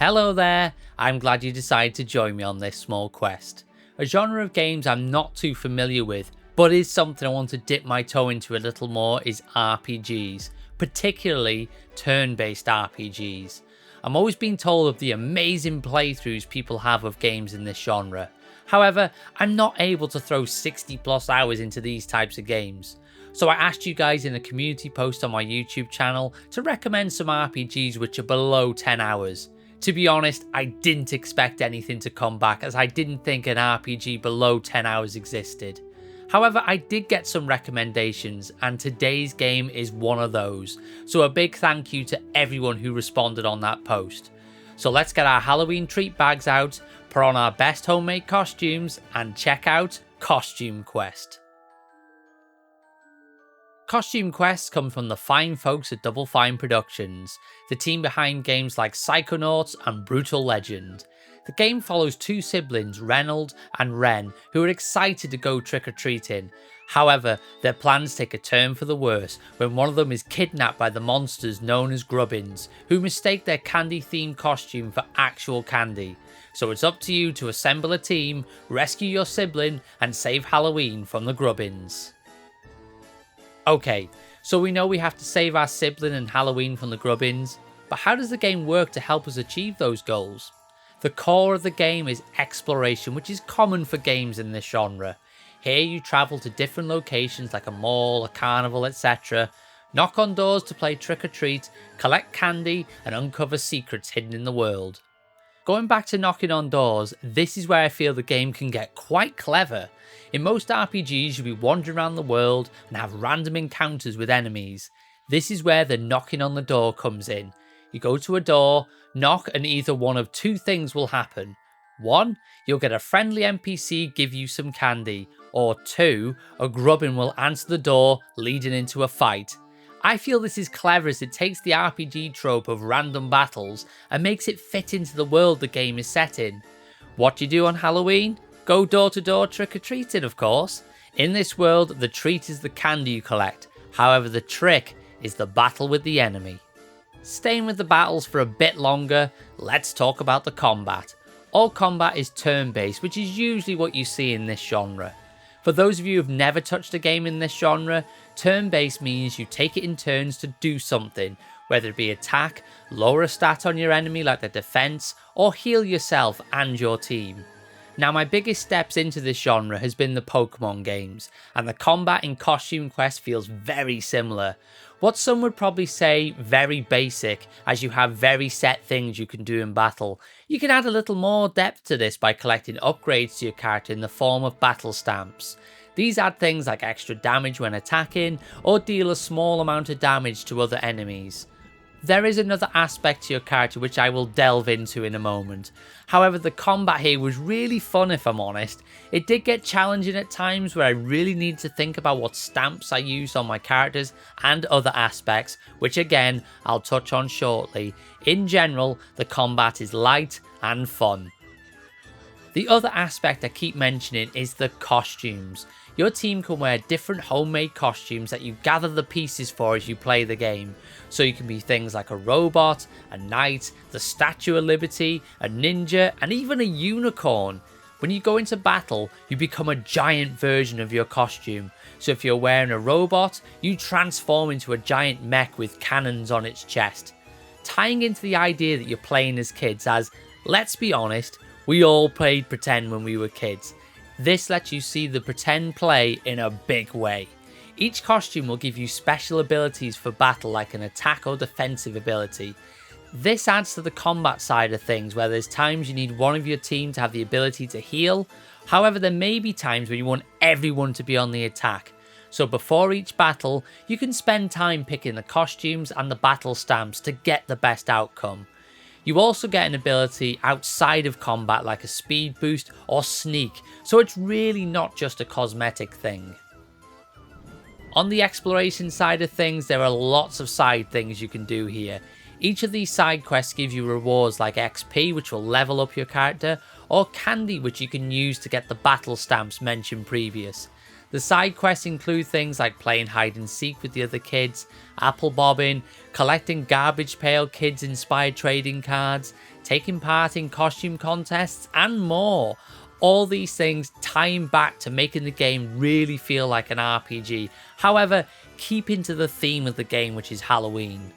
Hello there, I'm glad you decided to join me on this small quest. A genre of games I'm not too familiar with, but is something I want to dip my toe into a little more is RPGs, particularly turn-based RPGs. I'm always being told of the amazing playthroughs people have of games in this genre. However, I'm not able to throw 60 plus hours into these types of games. So I asked you guys in a community post on my YouTube channel to recommend some RPGs which are below 10 hours. To be honest, I didn't expect anything to come back as I didn't think an RPG below 10 hours existed. However, I did get some recommendations and today's game is one of those. So a big thank you to everyone who responded on that post. So let's get our Halloween treat bags out, put on our best homemade costumes and check out Costume Quest. Costume Quests come from the fine folks at Double Fine Productions, the team behind games like Psychonauts and Brutal Legend. The game follows two siblings, Reynold and Ren, who are excited to go trick-or-treating. However, their plans take a turn for the worse when one of them is kidnapped by the monsters known as Grubbins, who mistake their candy-themed costume for actual candy. So it's up to you to assemble a team, rescue your sibling, and save Halloween from the Grubbins. Okay, so we know we have to save our sibling and Halloween from the Grubbins, but how does the game work to help us achieve those goals? The core of the game is exploration, which is common for games in this genre. Here you travel to different locations like a mall, a carnival, etc. Knock on doors to play trick or treat, collect candy and uncover secrets hidden in the world. Going back to knocking on doors, this is where I feel the game can get quite clever. In most RPGs you'll be wandering around the world and have random encounters with enemies. This is where the knocking on the door comes in. You go to a door, knock and either one of two things will happen. 1. You'll get a friendly NPC give you some candy, or 2. A Grubbin will answer the door leading into a fight. I feel this is clever as it takes the RPG trope of random battles and makes it fit into the world the game is set in. What do you do on Halloween? Go door to door trick-or-treating, of course. In this world, the treat is the candy you collect. However, the trick is the battle with the enemy. Staying with the battles for a bit longer, let's talk about the combat. All combat is turn-based, which is usually what you see in this genre. For those of you who've never touched a game in this genre, turn-based means you take it in turns to do something, whether it be attack, lower a stat on your enemy like their defense, or heal yourself and your team. Now my biggest steps into this genre has been the Pokemon games, and the combat in Costume Quest feels very similar. What some would probably say very basic, as you have very set things you can do in battle. You can add a little more depth to this by collecting upgrades to your character in the form of battle stamps. These add things like extra damage when attacking, or deal a small amount of damage to other enemies. There is another aspect to your character which I will delve into in a moment. However, the combat here was really fun if I'm honest. It did get challenging at times where I really needed to think about what stamps I used on my characters and other aspects, which again, I'll touch on shortly. In general, the combat is light and fun. The other aspect I keep mentioning is the costumes. Your team can wear different homemade costumes that you gather the pieces for as you play the game. So you can be things like a robot, a knight, the Statue of Liberty, a ninja, and even a unicorn. When you go into battle, you become a giant version of your costume. So if you're wearing a robot, you transform into a giant mech with cannons on its chest. Tying into the idea that you're playing as kids as, let's be honest, we all played pretend when we were kids. This lets you see the pretend play in a big way. Each costume will give you special abilities for battle like an attack or defensive ability. This adds to the combat side of things where there's times you need one of your team to have the ability to heal. However, there may be times where you want everyone to be on the attack. So before each battle, you can spend time picking the costumes and the battle stamps to get the best outcome. You also get an ability outside of combat like a speed boost or sneak, so it's really not just a cosmetic thing. On the exploration side of things, there are lots of side things you can do here. Each of these side quests give you rewards like XP, which will level up your character, or candy, which you can use to get the battle stamps mentioned previous. The side quests include things like playing hide and seek with the other kids, apple bobbing, collecting garbage pail kids inspired trading cards, taking part in costume contests, and more. All these things tying back to making the game really feel like an RPG, however, keeping to the theme of the game, which is Halloween.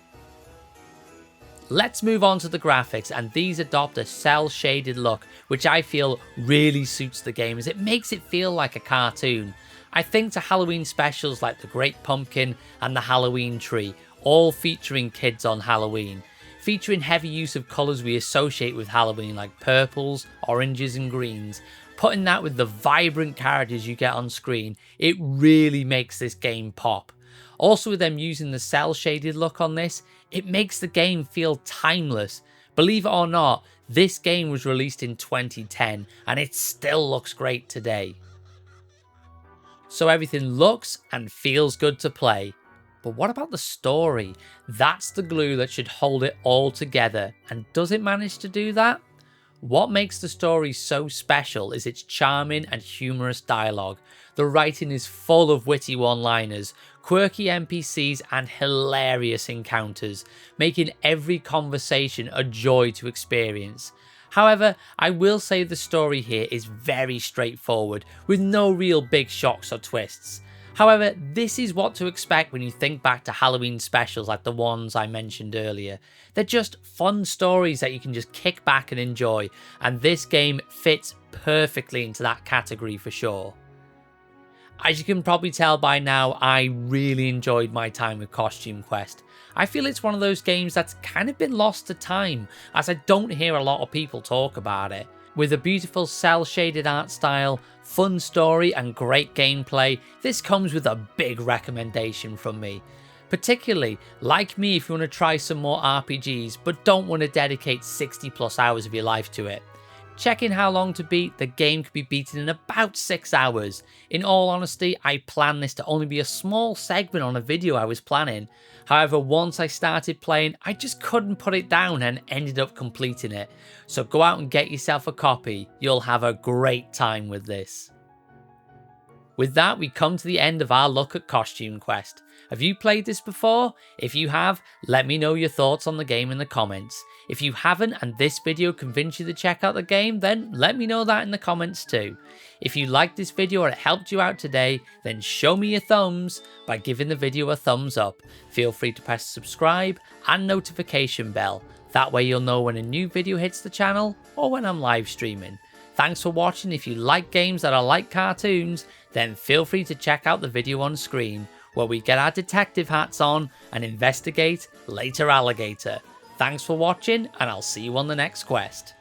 Let's move on to the graphics, and these adopt a cel-shaded look, which I feel really suits the game as it makes it feel like a cartoon. I think to Halloween specials like The Great Pumpkin and The Halloween Tree, all featuring kids on Halloween, featuring heavy use of colours we associate with Halloween like purples, oranges and greens. Putting that with the vibrant characters you get on screen, it really makes this game pop. Also with them using the cel-shaded look on this, it makes the game feel timeless. Believe it or not, this game was released in 2010 and it still looks great today. So everything looks and feels good to play. But what about the story? That's the glue that should hold it all together. And does it manage to do that? What makes the story so special is its charming and humorous dialogue. The writing is full of witty one-liners, quirky NPCs and hilarious encounters, making every conversation a joy to experience. However, I will say the story here is very straightforward, with no real big shocks or twists. However, this is what to expect when you think back to Halloween specials like the ones I mentioned earlier. They're just fun stories that you can just kick back and enjoy, and this game fits perfectly into that category for sure. As you can probably tell by now, I really enjoyed my time with Costume Quest. I feel it's one of those games that's kind of been lost to time, as I don't hear a lot of people talk about it. With a beautiful cel-shaded art style, fun story and great gameplay, this comes with a big recommendation from me. Particularly, like me if you want to try some more RPGs but don't want to dedicate 60 plus hours of your life to it. Checking how long to beat, the game could be beaten in about 6 hours. In all honesty, I planned this to only be a small segment on a video I was planning. However, once I started playing, I just couldn't put it down and ended up completing it. So go out and get yourself a copy, you'll have a great time with this. With that, we come to the end of our look at Costume Quest. Have you played this before? If you have, let me know your thoughts on the game in the comments. If you haven't and this video convinced you to check out the game, then let me know that in the comments too. If you liked this video or it helped you out today, then show me your thumbs by giving the video a thumbs up. Feel free to press subscribe and notification bell. That way you'll know when a new video hits the channel or when I'm live streaming. Thanks for watching. If you like games that are like cartoons, then feel free to check out the video on screen, where we get our detective hats on and investigate Later Alligator. Thanks for watching, and I'll see you on the next quest.